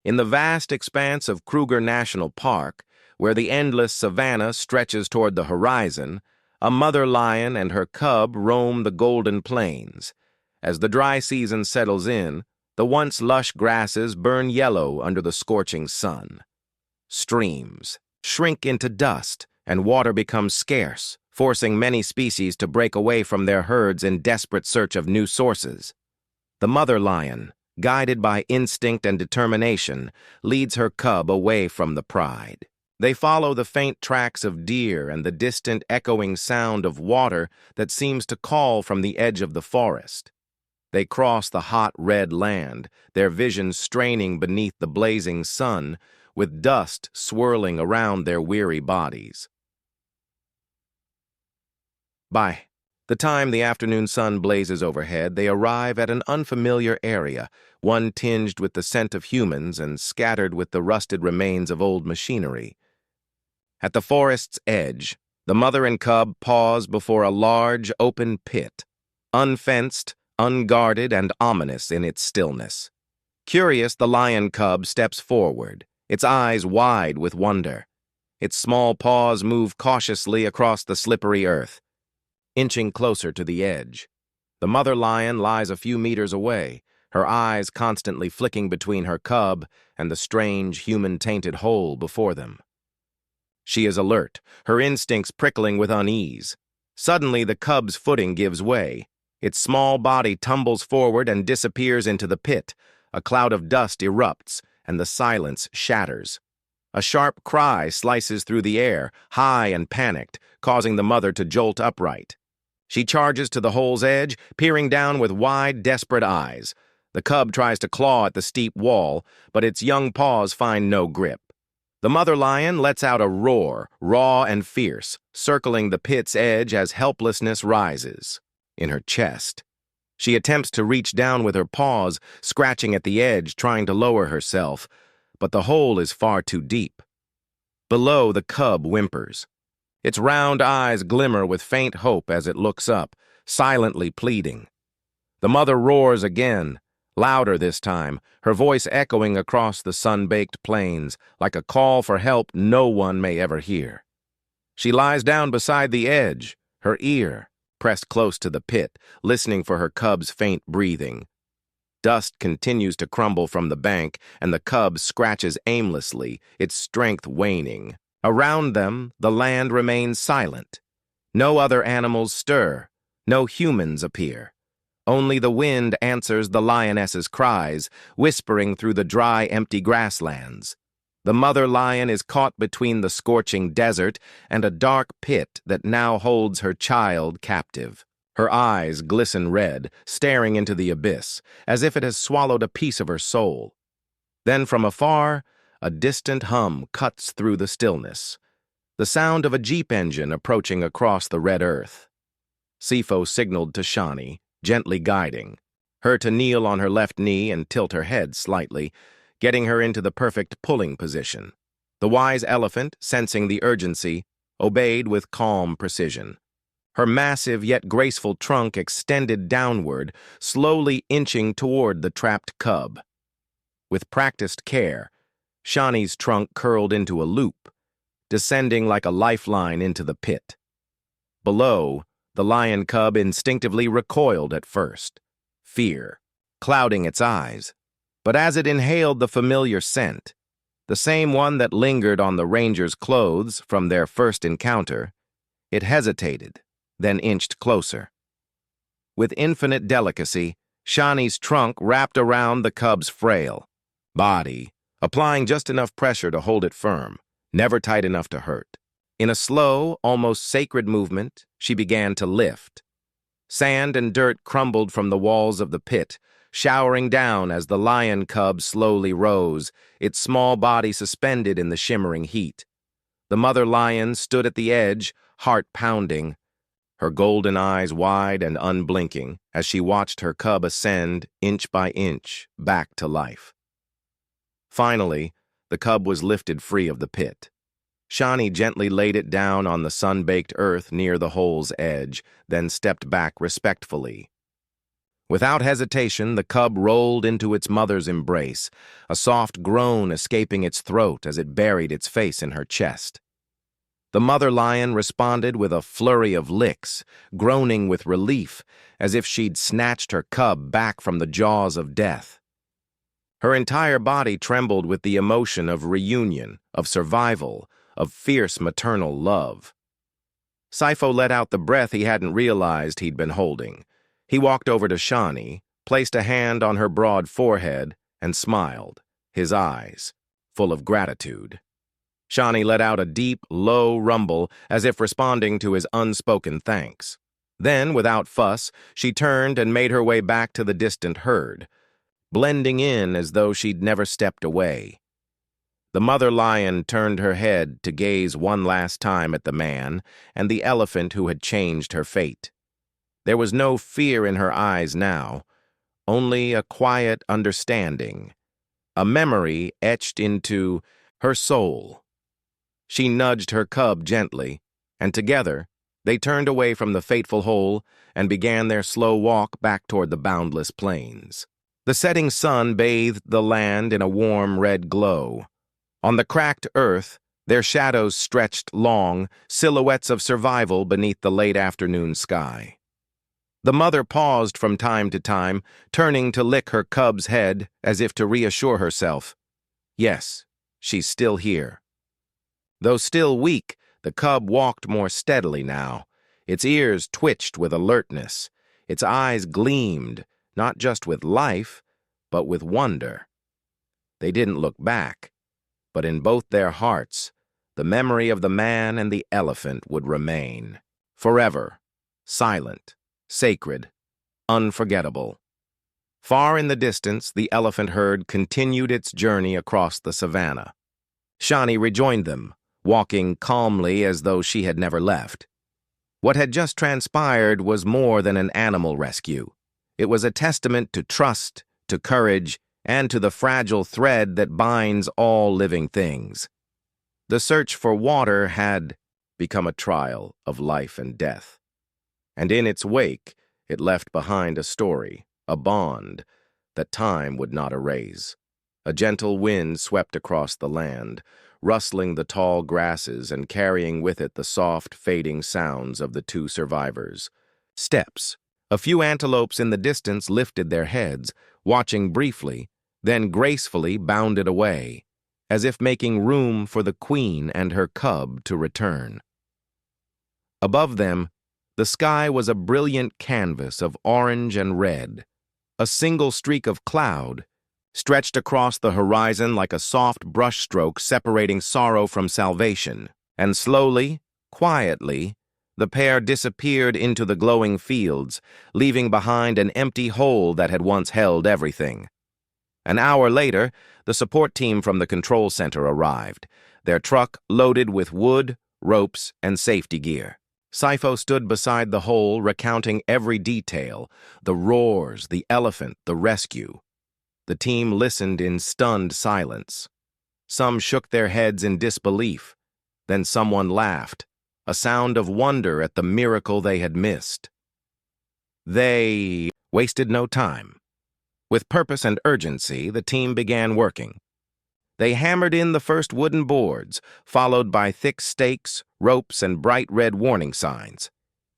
In the vast expanse of Kruger National Park, where the endless savanna stretches toward the horizon, a mother lion and her cub roam the golden plains. As the dry season settles in, the once lush grasses burn yellow under the scorching sun. Streams shrink into dust, and water becomes scarce, forcing many species to break away from their herds in desperate search of new sources. The mother lion, guided by instinct and determination, leads her cub away from the pride. They follow the faint tracks of deer and the distant echoing sound of water that seems to call from the edge of the forest. They cross the hot red land, their vision straining beneath the blazing sun, with dust swirling around their weary bodies. By the time the afternoon sun blazes overhead, they arrive at an unfamiliar area, one tinged with the scent of humans and scattered with the rusted remains of old machinery. At the forest's edge, the mother and cub pause before a large, open pit, unfenced, unguarded, and ominous in its stillness. Curious, the lion cub steps forward, its eyes wide with wonder. Its small paws move cautiously across the slippery earth, inching closer to the edge. The mother lion lies a few meters away, her eyes constantly flicking between her cub and the strange, human-tainted hole before them. She is alert, her instincts prickling with unease. Suddenly, the cub's footing gives way. Its small body tumbles forward and disappears into the pit. A cloud of dust erupts, and the silence shatters. A sharp cry slices through the air, high and panicked, causing the mother to jolt upright. She charges to the hole's edge, peering down with wide, desperate eyes. The cub tries to claw at the steep wall, but its young paws find no grip. The mother lion lets out a roar, raw and fierce, circling the pit's edge as helplessness rises in her chest. She attempts to reach down with her paws, scratching at the edge, trying to lower herself, but the hole is far too deep. Below, the cub whimpers. Its round eyes glimmer with faint hope as it looks up, silently pleading. The mother roars again, louder this time, her voice echoing across the sun-baked plains, like a call for help no one may ever hear. She lies down beside the edge, her ear pressed close to the pit, listening for her cub's faint breathing. Dust continues to crumble from the bank, and the cub scratches aimlessly, its strength waning. Around them, the land remains silent. No other animals stir, no humans appear. Only the wind answers the lioness's cries, whispering through the dry, empty grasslands. The mother lion is caught between the scorching desert and a dark pit that now holds her child captive. Her eyes glisten red, staring into the abyss, as if it has swallowed a piece of her soul. Then from afar, a distant hum cuts through the stillness, the sound of a jeep engine approaching across the red earth. Sifo signaled to Shani, gently guiding her to kneel on her left knee and tilt her head slightly, getting her into the perfect pulling position. The wise elephant, sensing the urgency, obeyed with calm precision. Her massive yet graceful trunk extended downward, slowly inching toward the trapped cub. With practiced care, Shani's trunk curled into a loop, descending like a lifeline into the pit. Below, the lion cub instinctively recoiled at first, fear clouding its eyes. But as it inhaled the familiar scent, the same one that lingered on the ranger's clothes from their first encounter, it hesitated, then inched closer. With infinite delicacy, Shani's trunk wrapped around the cub's frail body, applying just enough pressure to hold it firm, never tight enough to hurt. In a slow, almost sacred movement, she began to lift. Sand and dirt crumbled from the walls of the pit, showering down as the lion cub slowly rose, its small body suspended in the shimmering heat. The mother lion stood at the edge, heart pounding, her golden eyes wide and unblinking as she watched her cub ascend, inch by inch, back to life. Finally, the cub was lifted free of the pit. Shani gently laid it down on the sun-baked earth near the hole's edge, then stepped back respectfully. Without hesitation, the cub rolled into its mother's embrace, a soft groan escaping its throat as it buried its face in her chest. The mother lion responded with a flurry of licks, groaning with relief, as if she'd snatched her cub back from the jaws of death. Her entire body trembled with the emotion of reunion, of survival, of fierce maternal love. Sifo let out the breath he hadn't realized he'd been holding. He walked over to Shani, placed a hand on her broad forehead, and smiled, his eyes full of gratitude. Shani let out a deep, low rumble as if responding to his unspoken thanks. Then, without fuss, she turned and made her way back to the distant herd, blending in as though she'd never stepped away. The mother lion turned her head to gaze one last time at the man and the elephant who had changed her fate. There was no fear in her eyes now, only a quiet understanding, a memory etched into her soul. She nudged her cub gently, and together they turned away from the fateful hole and began their slow walk back toward the boundless plains. The setting sun bathed the land in a warm red glow. On the cracked earth, their shadows stretched long, silhouettes of survival beneath the late afternoon sky. The mother paused from time to time, turning to lick her cub's head as if to reassure herself. Yes, she's still here. Though still weak, the cub walked more steadily now. Its ears twitched with alertness. Its eyes gleamed, not just with life, but with wonder. They didn't look back, but in both their hearts, the memory of the man and the elephant would remain. Forever, silent, sacred, unforgettable. Far in the distance, the elephant herd continued its journey across the savanna. Shani rejoined them, walking calmly as though she had never left. What had just transpired was more than an animal rescue. It was a testament to trust, to courage, and to the fragile thread that binds all living things. The search for water had become a trial of life and death. And in its wake, it left behind a story, a bond, that time would not erase. A gentle wind swept across the land, rustling the tall grasses and carrying with it the soft, fading sounds of the two survivors. Steps. A few antelopes in the distance lifted their heads, watching briefly, then gracefully bounded away, as if making room for the queen and her cub to return. Above them, the sky was a brilliant canvas of orange and red. A single streak of cloud stretched across the horizon like a soft brushstroke separating sorrow from salvation, and slowly, quietly, the pair disappeared into the glowing fields, leaving behind an empty hole that had once held everything. An hour later, the support team from the control center arrived, their truck loaded with wood, ropes, and safety gear. Sifo stood beside the hole, recounting every detail, the roars, the elephant, the rescue. The team listened in stunned silence. Some shook their heads in disbelief. Then someone laughed, a sound of wonder at the miracle they had missed. They wasted no time. With purpose and urgency, the team began working. They hammered in the first wooden boards, followed by thick stakes, ropes, and bright red warning signs.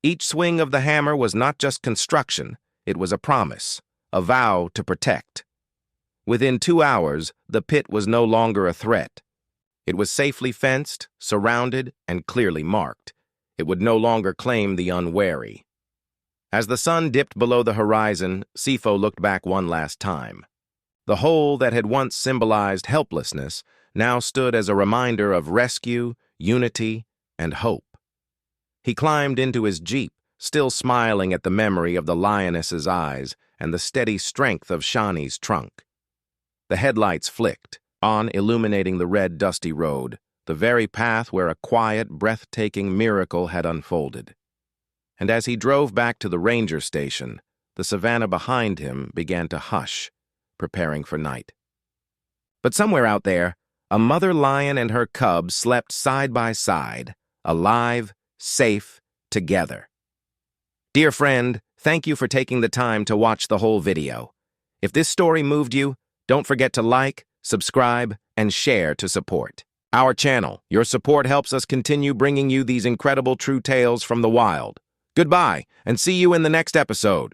Each swing of the hammer was not just construction, it was a promise, a vow to protect. Within 2 hours, the pit was no longer a threat. It was safely fenced, surrounded, and clearly marked. It would no longer claim the unwary. As the sun dipped below the horizon, Sifo looked back one last time. The hole that had once symbolized helplessness now stood as a reminder of rescue, unity, and hope. He climbed into his jeep, still smiling at the memory of the lioness's eyes and the steady strength of Shani's trunk. The headlights flicked, on illuminating the red, dusty road, the very path where a quiet, breathtaking miracle had unfolded. And as he drove back to the ranger station, the savanna behind him began to hush, preparing for night. But somewhere out there, a mother lion and her cub slept side by side, alive, safe, together. Dear friend, Thank you for taking the time to watch the whole video. If this story moved you, don't forget to like, subscribe, and share to support our channel. Your support helps us continue bringing you these incredible true tales from the wild. Goodbye, and see you in the next episode.